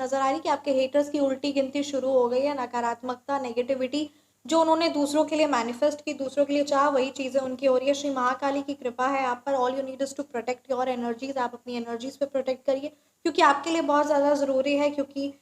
नज़र आ रही है कि आपके हेटर्स की उल्टी गिनती शुरू हो गई है। नकारात्मकता, नेगेटिविटी जो उन्होंने दूसरों के लिए मैनिफेस्ट की, दूसरों के लिए चाहा, वही चीज़ें उनकी हो रही है। श्री महाकाली की कृपा है आप पर। All you need is to protect your energies. आप अपनी एनर्जीज़ पे प्रोटेक्ट करिए, क्योंकि आपके लिए बहुत ज़्यादा ज़रूरी है, क्योंकि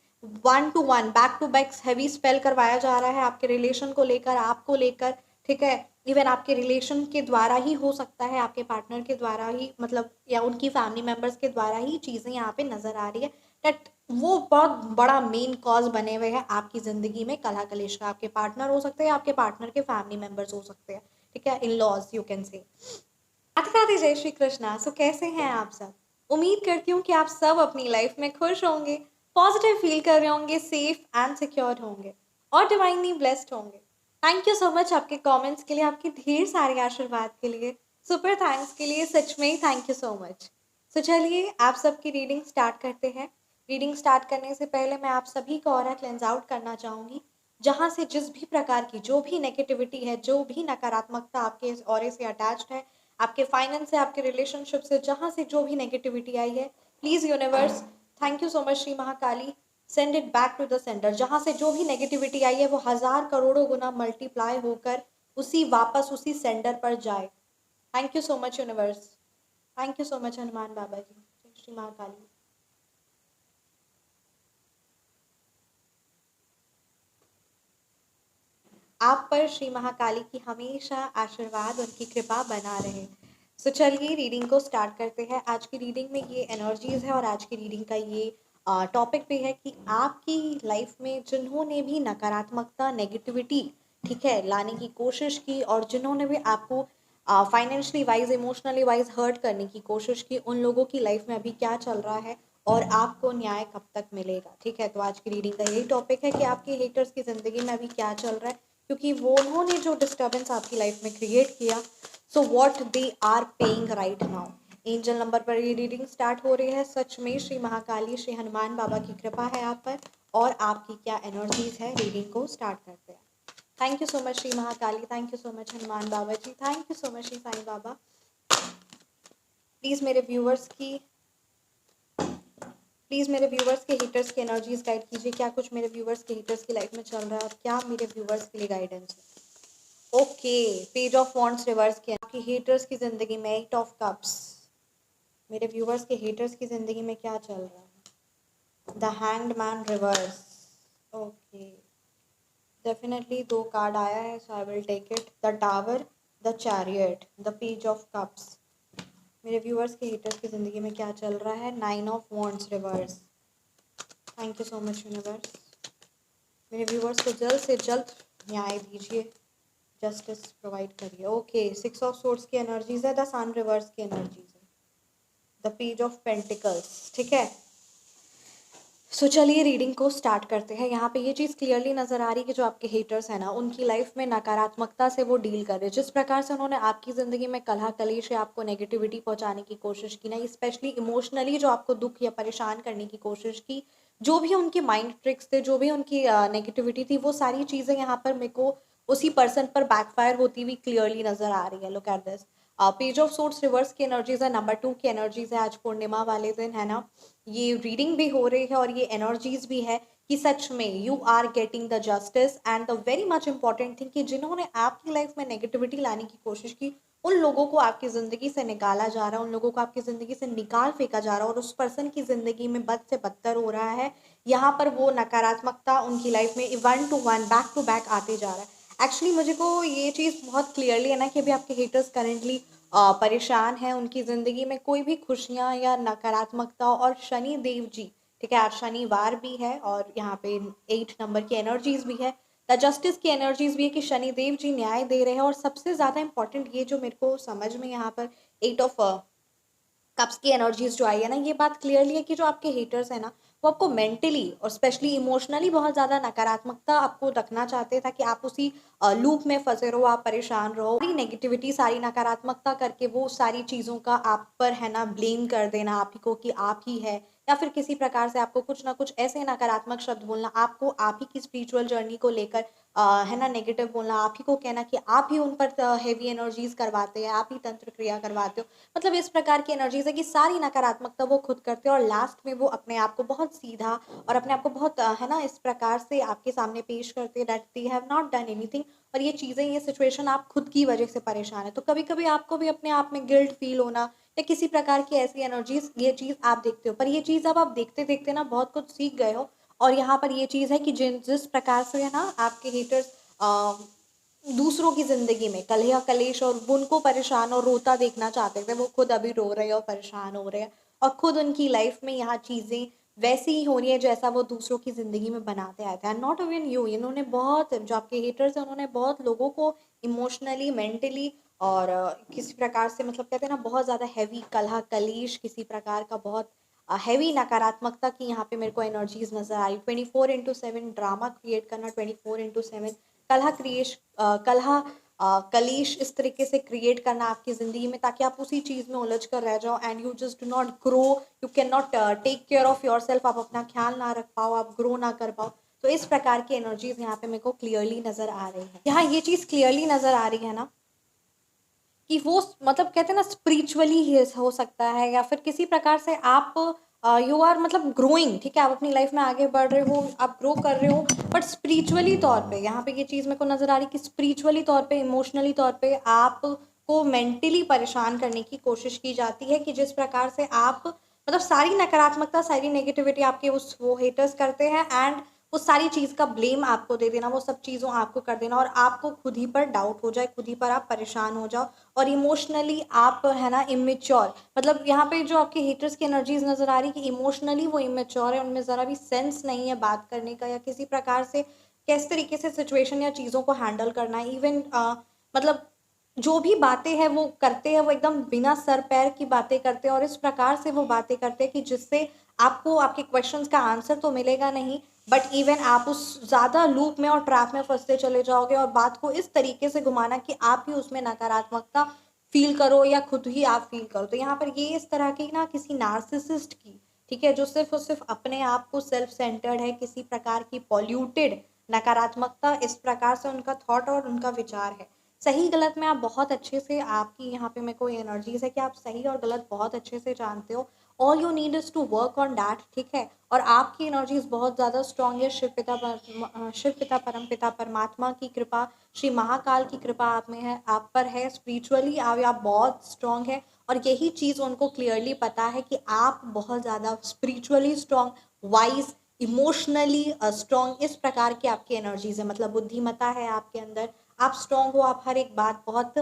1 to 1 back to back heavy spell करवाया जा रहा है आपके रिलेशन को लेकर, आपको लेकर, ठीक है। इवन आपके रिलेशन के द्वारा ही हो सकता है, आपके पार्टनर के द्वारा ही, मतलब या उनकी फैमिली मेंबर्स के द्वारा ही चीज़ें यहाँ पे नज़र आ रही है दैट वो बहुत बड़ा मेन कॉज बने हुए हैं आपकी ज़िंदगी में कलह कलेश का। आपके पार्टनर हो सकते हैं, आपके पार्टनर के फैमिली मेंबर्स हो सकते हैं, ठीक है, in laws you can say. Radhe Radhe, जय श्री कृष्णा। सो कैसे हैं आप सब? उम्मीद करती हूँ कि आप सब अपनी लाइफ में खुश होंगे, पॉजिटिव फील कर रहे होंगे, सेफ एंड सिक्योर होंगे और डिवाइनली ब्लेस्ड होंगे। थैंक यू सो मच आपके कमेंट्स के लिए, आपके ढेर सारे आशीर्वाद के लिए, सुपर थैंक्स के लिए, सच में थैंक यू सो मच। सो चलिए आप सबकी रीडिंग स्टार्ट करते हैं। रीडिंग स्टार्ट करने से पहले मैं आप सभी का ऑरा क्लेंस आउट करना चाहूँगी। जहाँ से जिस भी प्रकार की जो भी नेगेटिविटी है, जो भी नकारात्मकता आपके इस ऑरे से अटैच्ड है, आपके फाइनेंस से, आपके रिलेशनशिप से, जहाँ से जो भी नेगेटिविटी आई है, please universe, thank you so much Shri Mahakali, send it back to the center. जहाँ से जो भी नेगेटिविटी आई है वो हज़ार करोड़ों गुना मल्टीप्लाई होकर उसी वापस उसी सेंटर पर जाए। Thank you so much universe. Thank you so much Hanuman Baba ji, Shri Mahakali. आप पर श्री महाकाली की हमेशा आशीर्वाद, उनकी कृपा बना रहे। सो चलिए रीडिंग को स्टार्ट करते हैं। आज की रीडिंग में ये एनर्जीज है और आज की रीडिंग का ये टॉपिक भी है कि आपकी लाइफ में जिन्होंने भी नकारात्मकता, नेगेटिविटी, ठीक है, लाने की कोशिश की और जिन्होंने भी आपको financially wise, emotionally wise hurt करने की कोशिश की, उन लोगों की लाइफ में अभी क्या चल रहा है और आपको न्याय कब तक मिलेगा, ठीक है। तो आज की रीडिंग का यही टॉपिक है कि आपके हेटर्स की ज़िंदगी में अभी क्या चल रहा है, क्योंकि वो उन्होंने जो डिस्टर्बेंस आपकी लाइफ में क्रिएट किया, so what they are paying right now. Angel number पर ये रीडिंग स्टार्ट हो रही है। सच में श्री महाकाली, श्री हनुमान बाबा की कृपा है आप पर और आपकी क्या एनर्जीज है। रीडिंग को स्टार्ट करते हैं। Thank you so much Shri Mahakali, thank you so much Hanuman Baba ji, thank you so much Shri Sai Baba. Please मेरे व्यूवर्स के हीटर्स की एनर्जीज गाइड कीजिए। क्या कुछ मेरे व्यूवर्स के हीटर्स की लाइफ में चल रहा है और क्या मेरे व्यूवर्स के लिए गाइडेंस है। Okay, page of wands reverse किया। आपकी हेटर्स की ज़िंदगी में 8 ऑफ कप्स। मेरे व्यूवर्स के हेटर्स की ज़िंदगी में क्या चल रहा है। The hanged man reverse. Okay, definitely 2 card आया है, so I will take it. The tower, the chariot, the page of cups. मेरे व्यूवर्स के हेटर्स की ज़िंदगी में क्या चल रहा है। 9 of wands reverse. Thank you so much universe. मेरे व्यूवर्स को जल्द से जल्द न्याय दीजिए, जस्टिस प्रोवाइड करिए। ओके, 6 ऑफ सोर्ड्स की एनर्जीज है, द सन रिवर्स की एनर्जीज है, द पेज ऑफ पेंटिकल्स, ठीक है। सो चलिए रीडिंग को स्टार्ट करते हैं। यहाँ पे ये चीज़ क्लियरली नज़र आ रही है कि जो आपके हेटर्स हैं ना, उनकी लाइफ में नकारात्मकता से वो डील कर रहे हैं। जिस प्रकार से उन्होंने आपकी ज़िंदगी में कलह कलेश या आपको नेगेटिविटी पहुँचाने की कोशिश की ना, स्पेशली इमोशनली जो आपको दुख या परेशान करने की कोशिश की, जो भी उनके माइंड ट्रिक्स थे, जो भी उनकी नेगेटिविटी थी, वो सारी चीज़ें यहाँ पर मेरे को उसी पर्सन पर बैकफायर होती हुई क्लियरली नज़र आ रही है। Look at this. Page of swords reverse की एनर्जीज है, नंबर 2 की एनर्जीज है। आज पूर्णिमा वाले दिन है ना, ये रीडिंग भी हो रही है और ये एनर्जीज भी है कि सच में you are getting the justice and the very much important thing कि जिन्होंने आपकी लाइफ में नेगेटिविटी लाने की कोशिश की, उन लोगों को आपकी ज़िंदगी से निकाला जा रहा है, उन लोगों को आपकी ज़िंदगी से निकाल फेंका जा रहा है और उस पर्सन की ज़िंदगी में बद से बदतर हो रहा है। यहाँ पर वो नकारात्मकता उनकी लाइफ में 1 to 1 बैक टू बैक आते जा रहा है। एक्चुअली मुझे को ये चीज़ बहुत क्लियरली है ना कि अभी आपके हेटर्स करेंटली परेशान हैं, उनकी ज़िंदगी में कोई भी खुशियाँ या नकारात्मकता, और शनि देव जी, ठीक है, आज शनिवार भी है और यहाँ पे 8 नंबर की एनर्जीज भी है, द जस्टिस की एनर्जीज भी है कि शनि देव जी न्याय दे रहे हैं। और सबसे ज़्यादा इंपॉर्टेंट ये जो मेरे को समझ में यहाँ पर 8 ऑफ कप्स की एनर्जीज जो आई है ना, ये बात क्लियरली है कि जो आपके हेटर्स है ना, वो आपको मेंटली और स्पेशली इमोशनली बहुत ज़्यादा नकारात्मकता आपको रखना चाहते हैं, ताकि आप उसी लूप में फंसे रहो, आप परेशान रहो, सारी नेगेटिविटी, सारी नकारात्मकता करके वो सारी चीज़ों का आप पर है ना ब्लेम कर देना आप ही को कि आप ही है, या फिर किसी प्रकार से आपको कुछ ना कुछ ऐसे नकारात्मक शब्द बोलना, आपको आप ही की स्पिरिचुअल जर्नी को लेकर है ना नेगेटिव बोलना, आप ही को कहना कि आप ही उन पर हेवी एनर्जीज करवाते हैं, आप ही तंत्र क्रिया करवाते हो। मतलब इस प्रकार की एनर्जीज है कि सारी नकारात्मकता वो खुद करते हैं और लास्ट में वो अपने आप को बहुत सीधा और अपने आप को बहुत है ना इस प्रकार से आपके सामने पेश करते हैं that they have not done anything. और ये चीज़ें, ये सिचुएशन आप खुद की वजह से परेशान है। तो कभी कभी आपको भी अपने आप में गिल्ट फील होना या किसी प्रकार की ऐसी एनर्जीज, ये चीज़ आप देखते हो, पर ये चीज़ अब आप देखते देखते ना बहुत कुछ सीख गए हो। और यहाँ पर ये चीज़ है कि जिस प्रकार से है ना आपके हेटर्स दूसरों की ज़िंदगी में कलह कलेश और उनको परेशान और रोता देखना चाहते थे, वो खुद अभी रो रहे हैं और परेशान हो रहे हैं और खुद उनकी लाइफ में यहाँ चीज़ें वैसी ही हो रही है जैसा वो दूसरों की ज़िंदगी में बनाते आए थे। एंड नॉट इवन यू, इन्होंने बहुत, जो आपके हेटर्स हैं उन्होंने बहुत लोगों को इमोशनली, मेंटली और किसी प्रकार से, मतलब कहते हैं ना बहुत ज़्यादा हैवी कलह कलेश, किसी प्रकार का बहुत हैवी नकारात्मकता की यहाँ पे मेरे को एनर्जीज नजर आई। 24/7 ड्रामा क्रिएट करना, 24/7 कलह क्रिएश कलह कलेश इस तरीके से क्रिएट करना आपकी ज़िंदगी में, ताकि आप उसी चीज़ में उलझ कर रह जाओ and you just do not grow, you can not take care of your self, आप अपना ख्याल ना रख पाओ, आप ग्रो ना कर पाओ। तो इस प्रकार की एनर्जीज यहाँ पे मेरे को क्लियरली नजर आ रही है। यहाँ ये चीज़ क्लियरली नजर आ रही है ना कि वो मतलब कहते हैं ना स्पिरिचुअली हो सकता है या फिर किसी प्रकार से आप यू आर मतलब ग्रोइंग, ठीक है, आप अपनी लाइफ में आगे बढ़ रहे हो, आप ग्रो कर रहे हो, बट स्पिरिचुअली तौर पे यहाँ पे ये चीज़ मेरे को नज़र आ रही है कि स्पिरिचुअली तौर पे, इमोशनली तौर पे आप को मेंटली परेशान करने की कोशिश की जाती है कि जिस प्रकार से आप मतलब सारी नकारात्मकता, सारी नेगेटिविटी आपके उस वो हेटर्स करते हैं एंड वो सारी चीज़ का ब्लेम आपको दे देना, वो सब चीज़ों आपको कर देना और आपको खुद ही पर डाउट हो जाए, खुद ही पर आप परेशान हो जाओ और इमोशनली आप है ना इमेच्योर, मतलब यहाँ पे जो आपके हेटर्स की एनर्जीज नज़र आ रही है कि इमोशनली वो इमेच्योर है, उनमें ज़रा भी सेंस नहीं है बात करने का या किसी प्रकार से किस तरीके से सिचुएशन या चीज़ों को हैंडल करना है। इवन मतलब जो भी बातें हैं वो करते हैं, वो एकदम बिना सर पैर की बातें करते हैं और इस प्रकार से वो बातें करते हैं कि जिससे आपको आपके क्वेश्चंस का आंसर तो मिलेगा नहीं, बट इवन आप उस ज़्यादा लूप में और ट्रैप में फंसते चले जाओगे और बात को इस तरीके से घुमाना कि आप ही उसमें नकारात्मकता फील करो या खुद ही आप फील करो। तो यहाँ पर ये इस तरह की ना किसी नार्सिसिस्ट की, ठीक है, जो सिर्फ और सिर्फ अपने आप को सेल्फ सेंटर्ड है, किसी प्रकार की पॉल्यूटेड नकारात्मकता, इस प्रकार से उनका थॉट और उनका विचार है। सही गलत में आप बहुत अच्छे से, आपकी यहाँ पे मेरे को एनर्जीज है कि आप सही और गलत बहुत अच्छे से जानते हो। All you need is to work on that, ठीक है। और आपकी एनर्जीज बहुत ज़्यादा स्ट्रांग है। शिव पिता परम पिता परमात्मा की कृपा, श्री महाकाल की कृपा आप में है, आप पर है। स्पिरिचुअली आप बहुत स्ट्रांग है और यही चीज़ उनको क्लियरली पता है कि आप बहुत ज़्यादा spiritually strong, wise, emotionally strong, इस प्रकार की आपकी एनर्जीज है। मतलब बुद्धिमत्ता है आपके अंदर, आप स्ट्रांग हो, आप हर एक बात बहुत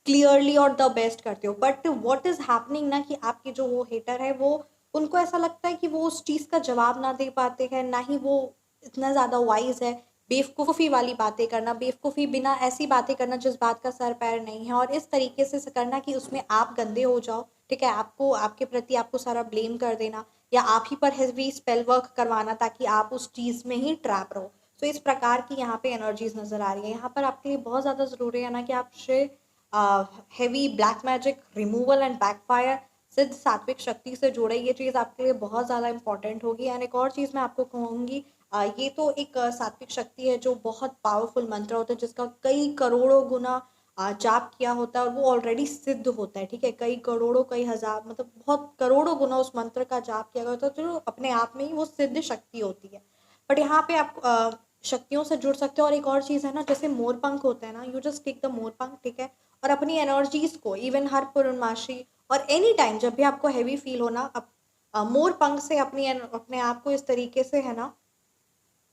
क्लियरली और द बेस्ट करते हो। बट व्हाट इज हैपनिंग ना कि आपके जो वो हेटर है, वो उनको ऐसा लगता है कि वो उस चीज़ का जवाब ना दे पाते हैं, ना ही वो इतना ज़्यादा वाइज है। बेवकूफ़ी वाली बातें करना, बेवकूफ़ी बिना ऐसी बातें करना जिस बात का सर पैर नहीं है और इस तरीके से करना कि उसमें आप गंदे हो जाओ, ठीक है, आपको आपके प्रति आपको सारा ब्लेम कर देना या आप ही पर हैवी स्पेल वर्क करवाना ताकि आप उस चीज़ में ही ट्रैप रहो। तो इस प्रकार की यहाँ पे एनर्जीज नज़र आ रही है। यहाँ पर आपके लिए बहुत ज़्यादा ज़रूरी है ना कि आप Shri heavy black magic removal and backfire सिद्ध सात्विक शक्ति से जुड़े, ये चीज़ आपके लिए बहुत ज़्यादा इंपॉर्टेंट होगी। एंड एक और चीज़ मैं आपको कहूँगी, ये तो एक सात्विक शक्ति है जो बहुत पावरफुल मंत्र होता है जिसका कई करोड़ों गुना जाप किया होता है और वो ऑलरेडी सिद्ध होता है, ठीक है। कई करोड़ों, कई हजार, मतलब बहुत करोड़ों गुना उस मंत्र का जाप किया गया होता है, तो अपने आप में ही वो सिद्ध शक्ति होती है। बट यहाँ पे आप शक्तियों से जुड़ सकते हो। और एक और चीज़ है ना, जैसे मोर पंख होता है ना, you just take the more पंख, ठीक है, और अपनी एनर्जीज को इवन हर पूर्णमासी और एनी टाइम जब भी आपको हैवी फील होना, मोर पंख से अपने आप को इस तरीके से है ना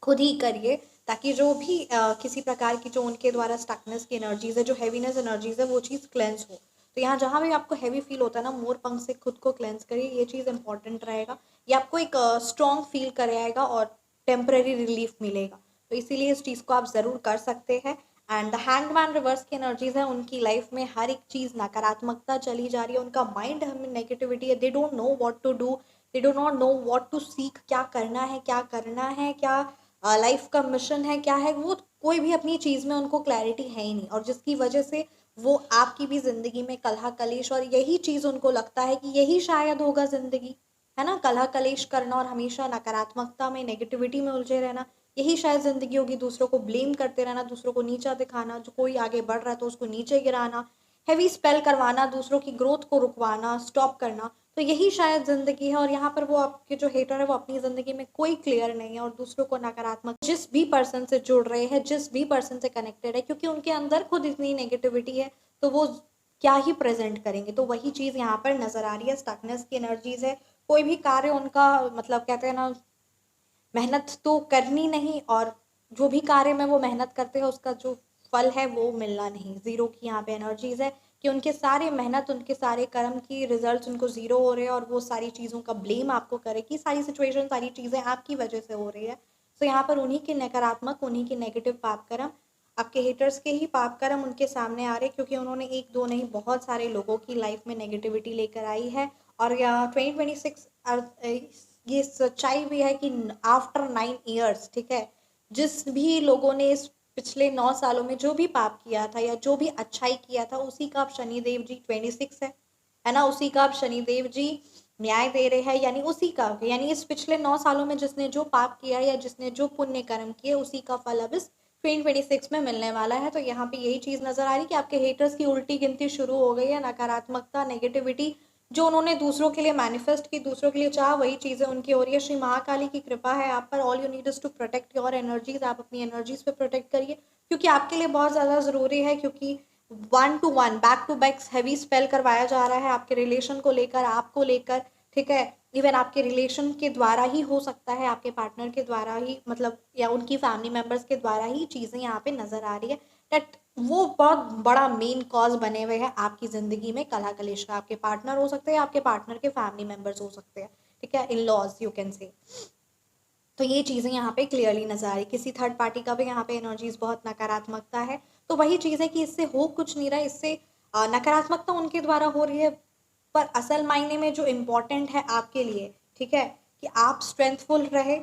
खुद ही करिए, ताकि जो भी किसी प्रकार की जो उनके द्वारा स्टकनेस की एनर्जीज है, जो हैवीनेस एनर्जीज है, वो चीज़ क्लेंस हो। तो यहाँ जहाँ भी आपको हैवी फील होता है ना, मोर पंख से खुद को क्लेंस करिए, ये चीज़ इंपॉर्टेंट रहेगा। ये आपको एक स्ट्रॉन्ग फील कराएगा और टेम्पररी रिलीफ मिलेगा। तो इसीलिए इस चीज़ को आप ज़रूर कर सकते हैं। एंड द हैंगमैन रिवर्स की एनर्जीज है, उनकी लाइफ में हर एक चीज़ नकारात्मकता चली जा रही है, उनका माइंड हमें नेगेटिविटी है, they don't know what to do, they do not know what to seek, क्या करना है, क्या करना है, क्या लाइफ का मिशन है, क्या है, वो कोई भी अपनी चीज़ में उनको क्लैरिटी है ही नहीं। और जिसकी वजह से वो आपकी भी ज़िंदगी में कलह कलेश और यही चीज़ उनको लगता है कि यही शायद होगा ज़िंदगी, है ना, कलह कलेश करना और हमेशा नकारात्मकता में, नेगेटिविटी में उलझे रहना, यही शायद ज़िंदगी होगी। दूसरों को ब्लेम करते रहना, दूसरों को नीचा दिखाना, जो कोई आगे बढ़ रहा है तो उसको नीचे गिराना, हेवी स्पेल करवाना, दूसरों की ग्रोथ को रुकवाना, स्टॉप करना, तो यही शायद ज़िंदगी है। और यहाँ पर वो आपके जो हेटर है वो अपनी ज़िंदगी में कोई क्लियर नहीं है और दूसरों को नकारात्मक, जिस भी पर्सन से जुड़ रहे हैं, जिस भी पर्सन से कनेक्टेड है, क्योंकि उनके अंदर खुद इतनी नेगेटिविटी है, तो वो क्या ही प्रेजेंट करेंगे। तो वही चीज़ यहाँ पर नज़र आ रही है, स्टकनेस की एनर्जीज है। कोई भी कार्य उनका, मतलब कहते हैं ना, मेहनत तो करनी नहीं, और जो भी कार्य में वो मेहनत करते हैं उसका जो फल है वो मिलना नहीं। ज़ीरो की यहाँ पे एनर्जीज है कि उनके सारे मेहनत, उनके सारे कर्म की रिजल्ट्स उनको ज़ीरो हो रहे हैं, और वो सारी चीज़ों का ब्लेम आपको करे कि सारी सिचुएशन, सारी चीज़ें आपकी वजह से हो रही है। तो यहाँ पर उन्हीं के नकारात्मक, उन्हीं के नेगेटिव पाप कर्म, आपके हेटर्स के ही पाप कर्म उनके सामने आ रहे, क्योंकि उन्होंने एक दो नहीं, बहुत सारे लोगों की लाइफ में नेगेटिविटी लेकर आई है। और यहाँ 2026 ये सच्चाई भी है कि आफ्टर 9 ईयर्स, ठीक है, जिस भी लोगों ने इस पिछले 9 सालों में जो भी पाप किया था या जो भी अच्छाई किया था, उसी का अब शनिदेव जी 26 है ना, उसी का अब शनिदेव जी न्याय दे रहे हैं। यानी उसी का, यानी इस पिछले 9 सालों में जिसने जो पाप किया या जिसने जो पुण्य कर्म किए, उसी का फल अब इस 2026 में मिलने वाला है। तो यहाँ पे यही चीज नजर आ रही है कि आपके हेटर्स की उल्टी गिनती शुरू हो गई है। नकारात्मकता, नेगेटिविटी जो उन्होंने दूसरों के लिए मैनिफेस्ट की, दूसरों के लिए चाहा, वही चीजें उनकी हो रही है। श्री महाकाली की कृपा है आप पर। All you need is to protect your energies. आप अपनी एनर्जीज पे प्रोटेक्ट करिए, क्योंकि आपके लिए बहुत ज्यादा जरूरी है। क्योंकि 1 to 1 back to back heavy spell करवाया जा रहा है आपके रिलेशन को लेकर, आपको लेकर, ठीक है। इवन आपके रिलेशन के द्वारा ही हो सकता है, आपके पार्टनर के द्वारा ही, मतलब या उनकी फैमिली मेंबर्स के द्वारा ही चीजें यहाँ पे नजर आ रही है। दैट वो बहुत बड़ा मेन कॉज बने हुए हैं आपकी जिंदगी में कलह कलेश का। आपके पार्टनर हो सकते हैं, आपके पार्टनर के फैमिली मेंबर्स हो सकते हैं, ठीक है, in laws you can say. तो ये चीज़ें यहाँ पे क्लियरली नजर आ रही। किसी थर्ड पार्टी का भी यहाँ पे एनर्जीज बहुत नकारात्मकता है। तो वही चीज़ है कि इससे हो कुछ नहीं रहा, इससे नकारात्मकता उनके द्वारा हो रही है। पर असल मायने में जो इम्पोर्टेंट है आपके लिए, ठीक है, कि आप स्ट्रेंथफुल रहे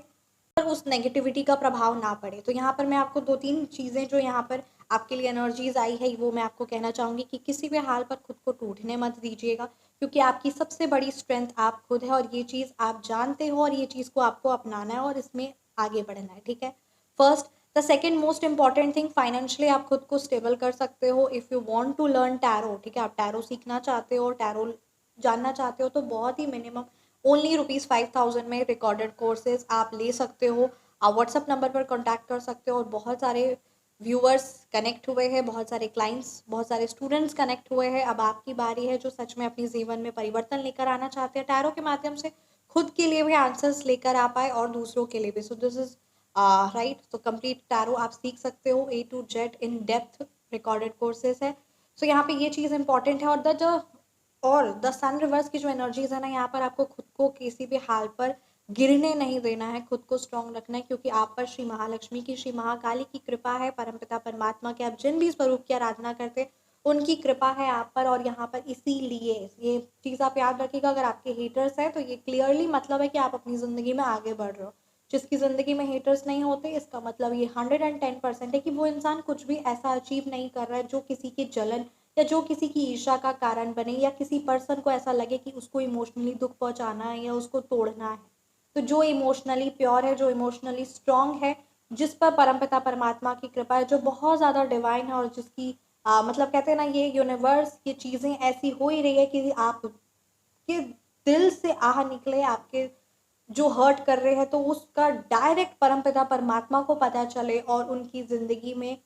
पर उस नेगेटिविटी का प्रभाव ना पड़े। तो यहाँ पर मैं आपको 2-3 चीज़ें जो यहाँ पर आपके लिए एनर्जीज आई है वो मैं आपको कहना चाहूँगी कि किसी भी हाल पर खुद को टूटने मत दीजिएगा, क्योंकि आपकी सबसे बड़ी स्ट्रेंथ आप खुद है, और ये चीज़ आप जानते हो, और ये चीज़ को आपको अपनाना है और इसमें आगे बढ़ना है, ठीक है। First, the second most important thing, financially आप खुद को स्टेबल कर सकते हो। If you want to learn tarot, ठीक है, आप टैरो सीखना चाहते हो, टैरो जानना चाहते हो, तो बहुत ही मिनिमम ओनली ₹5000 में रिकॉर्डेड कोर्सेज आप ले सकते हो। आप व्हाट्सअप नंबर पर कॉन्टैक्ट कर सकते हो, और बहुत सारे व्यूअर्स कनेक्ट हुए हैं, बहुत सारे क्लाइंट्स, बहुत सारे स्टूडेंट्स कनेक्ट हुए हैं। अब आपकी बारी है जो सच में अपने जीवन में परिवर्तन लेकर आना चाहते हैं, टैरो के माध्यम से खुद के लिए भी आंसर्स लेकर आ पाए और दूसरों के लिए भी। So this is right. तो कंप्लीट टैरो आप सीख सकते हो, A to Z in depth recorded courses है। सो यहाँ पे ये चीज़ इंपॉर्टेंट है। और द सन रिवर्स की जो एनर्जीज है ना, यहाँ पर आपको खुद को किसी भी हाल पर गिरने नहीं देना है, खुद को स्ट्रॉन्ग रखना है, क्योंकि आप पर श्री महालक्ष्मी की, श्री महाकाली की कृपा है, परमपिता परमात्मा के आप जिन भी स्वरूप की आराधना करते उनकी कृपा है आप पर। और यहाँ पर इसीलिए ये चीज़ आप याद रखिएगा, अगर आपके हेटर्स है तो ये क्लियरली मतलब है कि आप अपनी ज़िंदगी में आगे बढ़ रहे हो। जिसकी ज़िंदगी में हेटर्स नहीं होते, इसका मतलब ये 110% है कि वो इंसान कुछ भी ऐसा अचीव नहीं कर रहा है जो किसी की जलन या जो किसी की ईर्ष्या का कारण बने, या किसी पर्सन को ऐसा लगे कि उसको इमोशनली दुख पहुंचाना है या उसको तोड़ना है। तो जो इमोशनली प्योर है, जो इमोशनली स्ट्रांग है, जिस पर परमपिता परमात्मा की कृपा है, जो बहुत ज़्यादा डिवाइन है, और जिसकी मतलब कहते हैं ना, ये यूनिवर्स, ये चीज़ें ऐसी हो ही रही है कि आप के दिल से आह निकले, आपके जो हर्ट कर रहे हैं, तो उसका डायरेक्ट परमपिता परमात्मा को पता चले और उनकी ज़िंदगी में,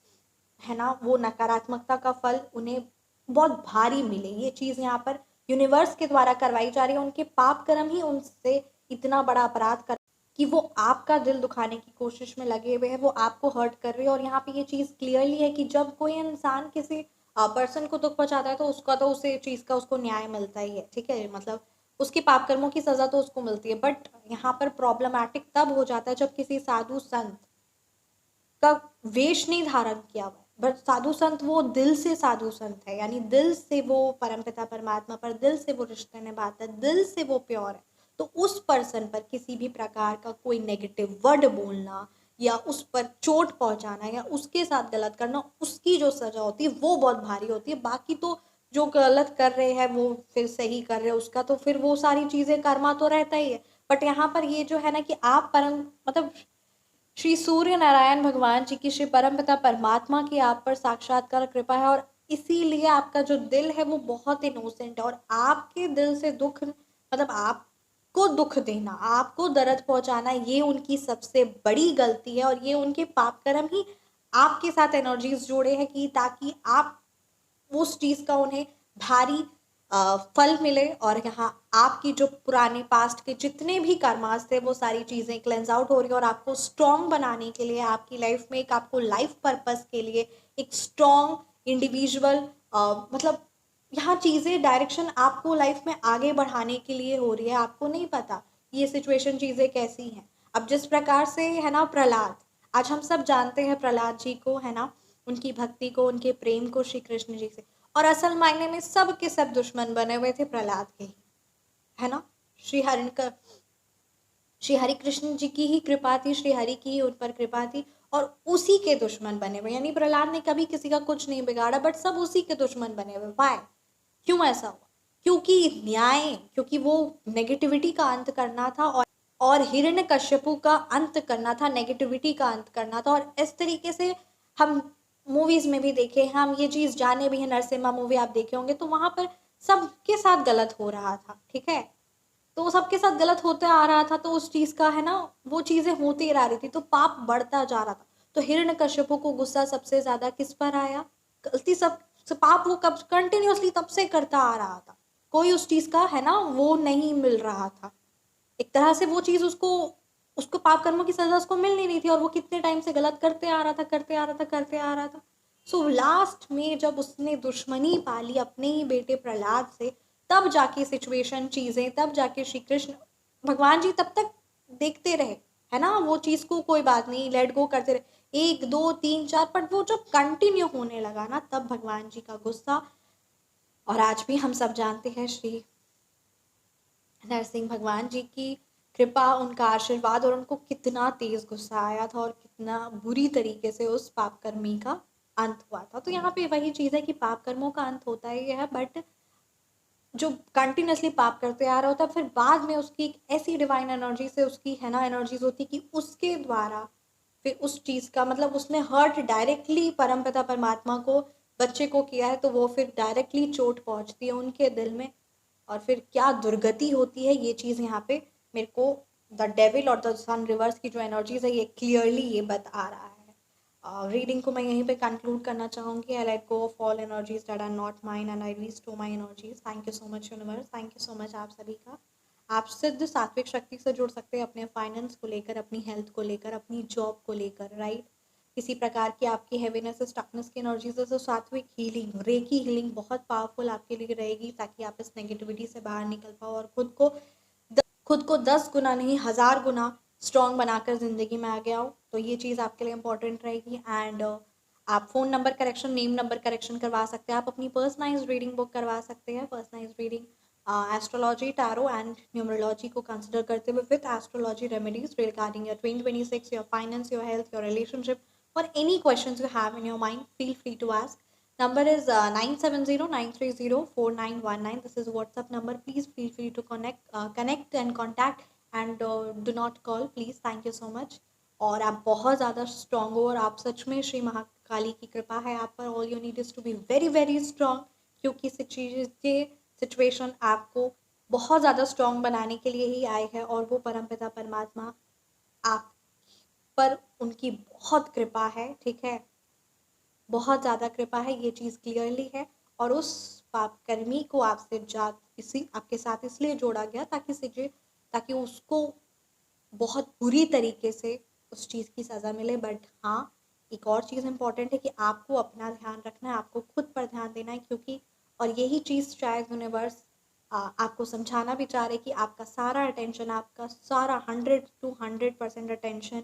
है ना, वो नकारात्मकता का फल उन्हें बहुत भारी मिले। ये चीज़ यहाँ पर यूनिवर्स के द्वारा करवाई जा रही है। उनके पाप कर्म ही उनसे इतना बड़ा अपराध कर कि वो आपका दिल दुखाने की कोशिश में लगे हुए हैं, वो आपको हर्ट कर रहे हैं। और यहाँ पे ये चीज़ क्लियरली है कि जब कोई इंसान किसी पर्सन को दुख पहुंचाता है तो उसका तो उसे चीज़ का उसको न्याय मिलता ही है, ठीक है, मतलब उसके पाप कर्मों की सज़ा तो उसको मिलती है। बट यहाँ पर प्रॉब्लमैटिक तब हो जाता है जब किसी साधु संत का वेश नहीं धारण किया हुआ है, बट साधु संत वो दिल से साधु संत है, यानी दिल से वो परमपिता परमात्मा पर दिल से वो रिश्ते निभाता है, दिल से वो प्योर है। तो उस पर्सन पर किसी भी प्रकार का कोई नेगेटिव वर्ड बोलना या उस पर चोट पहुंचाना या उसके साथ गलत करना, उसकी जो सजा होती है वो बहुत भारी होती है। बाकी तो जो गलत कर रहे हैं वो फिर सही कर रहे हैं उसका, तो फिर वो सारी चीज़ें कर्मा तो रहता ही है। बट यहाँ पर ये जो है ना कि आप परम मतलब श्री सूर्य नारायण भगवान जी की, श्री परमपिता परमात्मा की आप पर साक्षात्कार कृपा है, और इसीलिए आपका जो दिल है वो बहुत इनोसेंट है, और आपके दिल से दुख मतलब आपको दुख देना, आपको दर्द पहुंचाना, ये उनकी सबसे बड़ी गलती है, और ये उनके पाप कर्म ही आपके साथ एनर्जीज जोड़े हैं कि ताकि आप उस चीज का उन्हें भारी फल मिले, और यहाँ आपकी जो पुराने पास्ट के जितने भी कर्मास थे वो सारी चीजें क्लेंस आउट हो रही है, और आपको स्ट्रॉन्ग बनाने के लिए, आपकी लाइफ में एक आपको लाइफ पर्पस के लिए एक स्ट्रॉन्ग इंडिविजुअल मतलब यहाँ चीजें डायरेक्शन आपको लाइफ में आगे बढ़ाने के लिए हो रही है। आपको नहीं पता ये सिचुएशन चीजें कैसी हैं। अब जिस प्रकार से है ना प्रहलाद, आज हम सब जानते हैं प्रहलाद जी को, है ना, उनकी भक्ति को, उनके प्रेम को श्री कृष्ण जी से, और असल मायने में सब के सब दुश्मन बने हुए थे प्रहलाद के ही, है ना। श्री हरि का, श्री हरि कृष्ण जी की ही कृपा थी, श्री हरि की ही उन पर कृपा थी, और उसी के दुश्मन बने हुए, यानी प्रहलाद ने कभी किसी का कुछ नहीं बिगाड़ा, बट सब उसी के दुश्मन बने हुए। वाई, क्यों ऐसा हुआ? क्योंकि न्याय, क्योंकि वो नेगेटिविटी का अंत करना था, और हिरण्यकश्यपु का अंत करना था, नेगेटिविटी का अंत करना था। और इस तरीके से हम मूवीज में भी देखे, हम ये चीज जाने भी है, नरसिम्हा मूवी आप देखे होंगे, तो वहां पर सबके साथ गलत हो रहा था, ठीक है, तो सबके साथ गलत होते आ रहा था, तो उस चीज का है ना वो चीजें होती रह रही थी, तो पाप बढ़ता जा रहा था। तो हिरण्यकश्यपु को गुस्सा सबसे ज्यादा किस पर आया? गलती सब पाप वो कब कंटिन्यूअसली तब से करता आ रहा था, कोई उस चीज का है ना वो नहीं मिल रहा था, एक तरह से वो चीज उसको उसको पाप कर्मों की सजा उसको मिल नहीं रही थी, और वो कितने टाइम से गलत करते आ रहा था, करते आ रहा था, करते आ रहा था। सो लास्ट में जब उसने दुश्मनी पाली अपने ही बेटे प्रहलाद से, तब जाके सिचुएशन चीजें, तब जाके श्री कृष्ण भगवान जी तब तक देखते रहे, है ना, वो चीज को कोई बात नहीं, लेट गो करते रहे, एक दो तीन चार, पर वो जब कंटिन्यू होने लगा ना, तब भगवान जी का गुस्सा। और आज भी हम सब जानते हैं श्री नरसिंह भगवान जी की कृपा, उनका आशीर्वाद, और उनको कितना तेज गुस्सा आया था, और कितना बुरी तरीके से उस पाप कर्मी का अंत हुआ था। तो यहाँ पे वही चीज है कि पाप कर्मों का अंत होता ही है, बट जो कंटिन्यूअसली पाप करते आ रहा होता है, फिर बाद में उसकी एक ऐसी डिवाइन एनर्जी से उसकी है ना एनर्जीज होती कि उसके द्वारा फिर उस चीज का मतलब उसने हर्ट डायरेक्टली परमपिता परमात्मा को, बच्चे को किया है, तो वो फिर डायरेक्टली चोट पहुंचती है उनके दिल में, और फिर क्या दुर्गति होती है, ये चीज यहाँ पे मेरे को द डेविल और द सन रिवर्स की जो एनर्जीज है ये क्लियरली ये बता रहा है। रीडिंग को मैं यहीं पे कंक्लूड करना चाहूँगी। I let go of all energies that are not mine and I restore my energies. Thank you so much universe, thank you so much आप सभी का। आप सिद्ध सात्विक शक्ति से जुड़ सकते हैं अपने फाइनेंस को लेकर, अपनी हेल्थ को लेकर, अपनी जॉब को लेकर, राइट। किसी प्रकार की आपकी हैवीनेस स्टकनेस की एनर्जीज है तो सात्विक हीलिंग, रेकी हीलिंग बहुत पावरफुल आपके लिए रहेगी, ताकि आप इस नेगेटिविटी से बाहर निकल पाओ और खुद को 10 गुना नहीं 1000 गुना स्ट्रॉन्ग बनाकर ज़िंदगी में आगे आओ। तो ये चीज़ आपके लिए इंपॉर्टेंट रहेगी। एंड आप phone number correction, name number correction करवा सकते हैं, आप अपनी पर्सनलाइज्ड रीडिंग बुक करवा सकते हैं। Personalised reading astrology, tarot and numerology को कंसिडर करते हुए with astrology remedies regarding your 2026, your finance, your health, your relationship, और any questions you have in your mind, feel free to ask. Number is 970-930-4919. This is WhatsApp number. Please feel free to connect and contact, and do not call, please. Thank you so much. और आप बहुत ज़्यादा strong हो, और आप सच में श्री महाकाली की कृपा है आप पर। All you need is to be very very strong, क्योंकि सिचुएशन आपको बहुत ज़्यादा स्ट्रांग बनाने के लिए ही आए हैं, और वो परमपिता परमात्मा आप पर उनकी बहुत कृपा है, ठीक है, बहुत ज़्यादा कृपा है, ये चीज़ क्लियरली है। और उस पापकर्मी को आपसे इसी आपके साथ इसलिए जोड़ा गया ताकि उसको बहुत बुरी तरीके से उस चीज़ की सज़ा मिले। बट हाँ, एक और चीज़ इम्पॉर्टेंट है कि आपको अपना ध्यान रखना है, आपको खुद पर ध्यान देना है, क्योंकि और यही चीज़ शायद यूनिवर्स आपको समझाना भी चाह रहे कि आपका सारा अटेंशन, आपका सारा 100 to 100% अटेंशन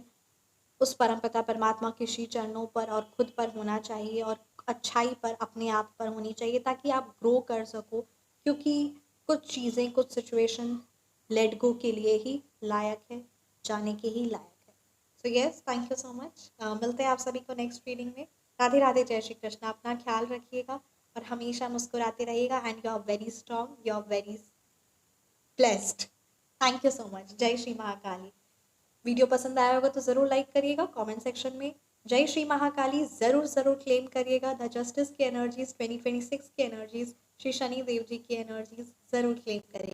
उस परमपिता परमात्मा के श्री चरणों पर और खुद पर होना चाहिए, और अच्छाई पर, अपने आप पर होनी चाहिए, ताकि आप ग्रो कर सको। क्योंकि कुछ चीज़ें, कुछ सिचुएशन लेट गो के लिए ही लायक है, जाने के ही लायक है। So yes, thank you so much. मिलते हैं आप सभी को नेक्स्ट रीडिंग में। राधे राधे, जय श्री कृष्ण। अपना ख्याल रखिएगा, और हमेशा मुस्कुराते रहिएगा and you are very strong, you are very blessed. Thank you so much. जय श्री महाकाली। वीडियो पसंद आया होगा तो ज़रूर लाइक करिएगा, कमेंट सेक्शन में जय श्री महाकाली ज़रूर ज़रूर क्लेम करिएगा। द जस्टिस की एनर्जीज 2026 की एनर्जीज, श्री शनि देव जी की एनर्जीज ज़रूर क्लेम करिएगा।